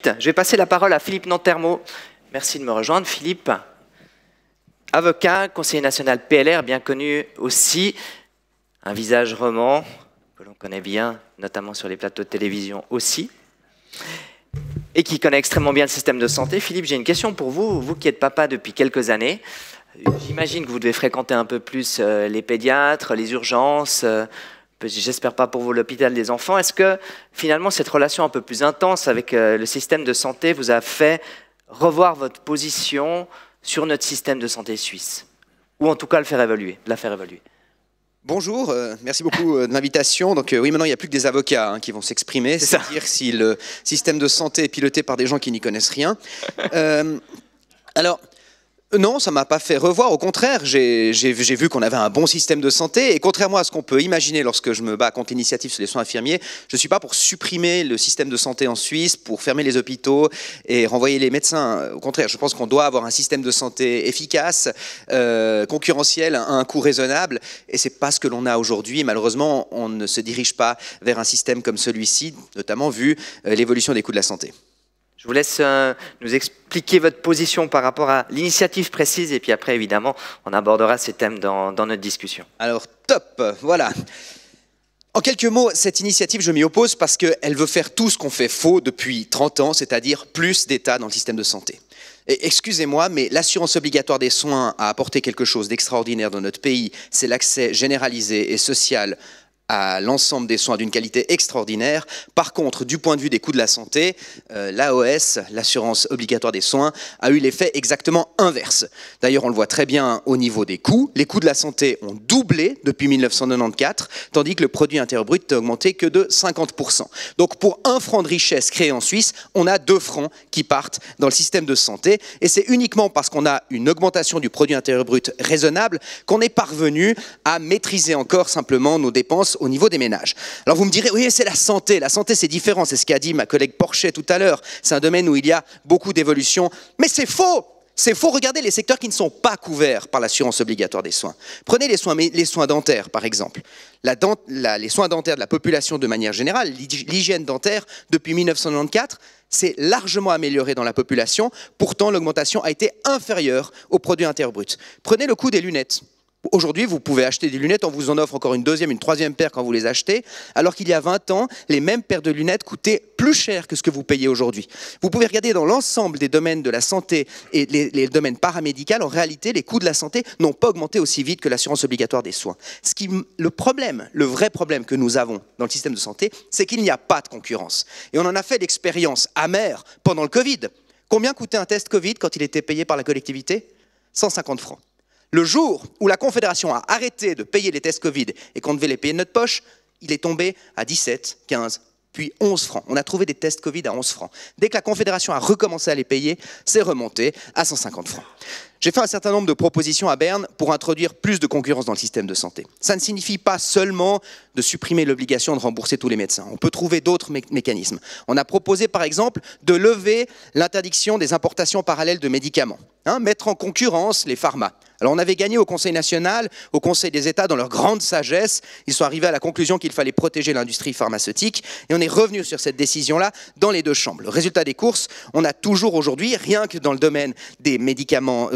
suite, je vais passer la parole à Philippe Nantermo. Merci de me rejoindre, Philippe. Avocat, conseiller national PLR, bien connu aussi, un visage roman que l'on connaît bien, notamment sur les plateaux de télévision aussi, et qui connaît extrêmement bien le système de santé. Philippe, j'ai une question pour vous, vous qui êtes papa depuis quelques années. J'imagine que vous devez fréquenter un peu plus les pédiatres, les urgences, j'espère pas pour vous l'hôpital des enfants. Est-ce que finalement cette relation un peu plus intense avec le système de santé vous a fait revoir votre position sur notre système de santé suisse? Ou en tout cas la faire évoluer? Bonjour, merci beaucoup de l'invitation. Donc oui, maintenant il n'y a plus que des avocats qui vont s'exprimer, c'est-à-dire si le système de santé est piloté par des gens qui n'y connaissent rien. Alors, non, ça ne m'a pas fait revoir, au contraire, j'ai vu qu'on avait un bon système de santé et contrairement à ce qu'on peut imaginer lorsque je me bats contre l'initiative sur les soins infirmiers, je ne suis pas pour supprimer le système de santé en Suisse, pour fermer les hôpitaux et renvoyer les médecins. Au contraire, je pense qu'on doit avoir un système de santé efficace, concurrentiel, à un coût raisonnable et ce n'est pas ce que l'on a aujourd'hui. Malheureusement, on ne se dirige pas vers un système comme celui-ci, notamment vu l'évolution des coûts de la santé. Je vous laisse nous expliquer votre position par rapport à l'initiative précise et puis après, évidemment, on abordera ces thèmes dans notre discussion. Alors, top, voilà. En quelques mots, cette initiative, je m'y oppose parce qu'elle veut faire tout ce qu'on fait faux depuis 30 ans, c'est-à-dire plus d'État dans le système de santé. Et excusez-moi, mais l'assurance obligatoire des soins a apporté quelque chose d'extraordinaire dans notre pays. C'est l'accès généralisé et social à l'ensemble des soins d'une qualité extraordinaire. Par contre, du point de vue des coûts de la santé, l'AOS, l'assurance obligatoire des soins, a eu l'effet exactement inverse. D'ailleurs, on le voit très bien au niveau des coûts. Les coûts de la santé ont doublé depuis 1994, tandis que le produit intérieur brut n'a augmenté que de 50%. Donc, pour 1 franc de richesse créé en Suisse, on a 2 francs qui partent dans le système de santé. Et c'est uniquement parce qu'on a une augmentation du produit intérieur brut raisonnable qu'on est parvenu à maîtriser encore simplement nos dépenses au niveau des ménages. Alors vous me direz, oui, c'est la santé c'est différent, c'est ce qu'a dit ma collègue Porchet tout à l'heure, c'est un domaine où il y a beaucoup d'évolution, mais c'est faux! C'est faux, regardez les secteurs qui ne sont pas couverts par l'assurance obligatoire des soins. Prenez les soins dentaires, par exemple. Les soins dentaires de la population de manière générale, l'hygiène dentaire, depuis 1994, s'est largement améliorée dans la population, pourtant l'augmentation a été inférieure au produit intérieur brut. Prenez le coût des lunettes. Aujourd'hui, vous pouvez acheter des lunettes, on vous en offre encore une deuxième, une troisième paire quand vous les achetez, alors qu'il y a 20 ans, les mêmes paires de lunettes coûtaient plus cher que ce que vous payez aujourd'hui. Vous pouvez regarder dans l'ensemble des domaines de la santé et les domaines paramédicaux, en réalité, les coûts de la santé n'ont pas augmenté aussi vite que l'assurance obligatoire des soins. Le vrai problème que nous avons dans le système de santé, c'est qu'il n'y a pas de concurrence. Et on en a fait l'expérience amère pendant le Covid. Combien coûtait un test Covid quand il était payé par la collectivité? 150 francs. Le jour où la Confédération a arrêté de payer les tests Covid et qu'on devait les payer de notre poche, il est tombé à 17, 15, puis 11 francs. On a trouvé des tests Covid à 11 francs. Dès que la Confédération a recommencé à les payer, c'est remonté à 150 francs. J'ai fait un certain nombre de propositions à Berne pour introduire plus de concurrence dans le système de santé. Ça ne signifie pas seulement de supprimer l'obligation de rembourser tous les médecins. On peut trouver d'autres mécanismes. On a proposé par exemple de lever l'interdiction des importations parallèles de médicaments, mettre en concurrence les pharmas. Alors on avait gagné au Conseil national, au Conseil des États, dans leur grande sagesse, ils sont arrivés à la conclusion qu'il fallait protéger l'industrie pharmaceutique et on est revenu sur cette décision-là dans les 2 chambres. Le résultat des courses, on a toujours aujourd'hui, rien que dans le domaine des médicaments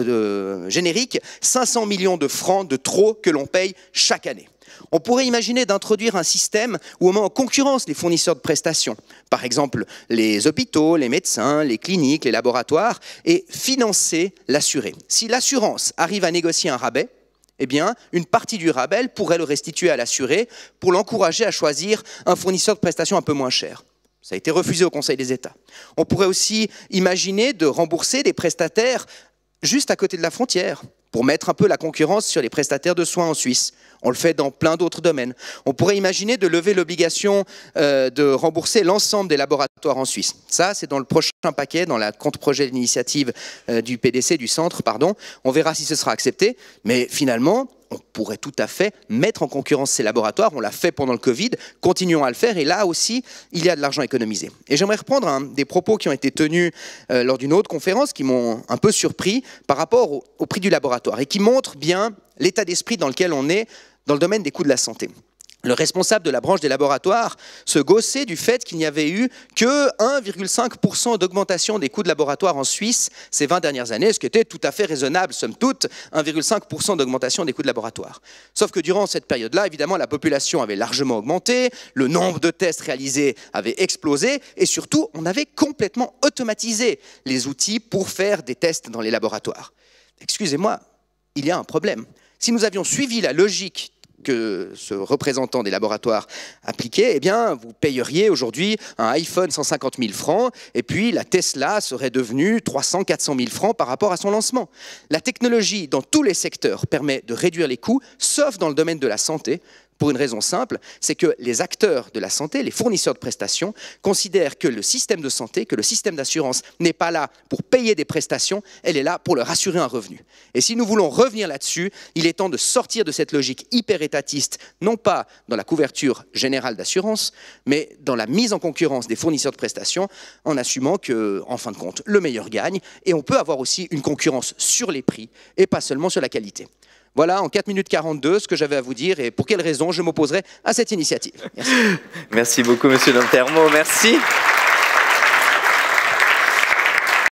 génériques, 500 millions de francs de trop que l'on paye chaque année. On pourrait imaginer d'introduire un système où on met en concurrence les fournisseurs de prestations, par exemple les hôpitaux, les médecins, les cliniques, les laboratoires, et financer l'assuré. Si l'assurance arrive à négocier un rabais, eh bien, une partie du rabais pourrait le restituer à l'assuré pour l'encourager à choisir un fournisseur de prestations un peu moins cher. Ça a été refusé au Conseil des États. On pourrait aussi imaginer de rembourser des prestataires juste à côté de la frontière, pour mettre un peu la concurrence sur les prestataires de soins en Suisse. On le fait dans plein d'autres domaines. On pourrait imaginer de lever l'obligation de rembourser l'ensemble des laboratoires en Suisse. Ça, c'est dans le prochain paquet, dans la contre-projet d'initiative du PDC, du centre, pardon. On verra si ce sera accepté. Mais finalement, on pourrait tout à fait mettre en concurrence ces laboratoires. On l'a fait pendant le Covid, continuons à le faire. Et là aussi, il y a de l'argent économisé. Et j'aimerais reprendre des propos qui ont été tenus lors d'une autre conférence qui m'ont un peu surpris par rapport au prix du laboratoire et qui montrent bien l'état d'esprit dans lequel on est dans le domaine des coûts de la santé. Le responsable de la branche des laboratoires se gaussait du fait qu'il n'y avait eu que 1,5% d'augmentation des coûts de laboratoire en Suisse ces 20 dernières années, ce qui était tout à fait raisonnable, somme toute, 1,5% d'augmentation des coûts de laboratoire. Sauf que durant cette période-là, évidemment, la population avait largement augmenté, le nombre de tests réalisés avait explosé, et surtout, on avait complètement automatisé les outils pour faire des tests dans les laboratoires. Excusez-moi, il y a un problème. Si nous avions suivi la logique que ce représentant des laboratoires appliquait, eh bien, vous payeriez aujourd'hui un iPhone 150 000 francs et puis la Tesla serait devenue 300 400 000 francs par rapport à son lancement. La technologie dans tous les secteurs permet de réduire les coûts, sauf dans le domaine de la santé, pour une raison simple, c'est que les acteurs de la santé, les fournisseurs de prestations, considèrent que le système de santé, que le système d'assurance n'est pas là pour payer des prestations, elle est là pour leur assurer un revenu. Et si nous voulons revenir là-dessus, il est temps de sortir de cette logique hyper étatiste, non pas dans la couverture générale d'assurance, mais dans la mise en concurrence des fournisseurs de prestations, en assumant que, en fin de compte, le meilleur gagne, et on peut avoir aussi une concurrence sur les prix, et pas seulement sur la qualité. Voilà, en 4 minutes 42, ce que j'avais à vous dire et pour quelles raisons je m'opposerai à cette initiative. Merci. Merci beaucoup, monsieur Nantermo. Merci.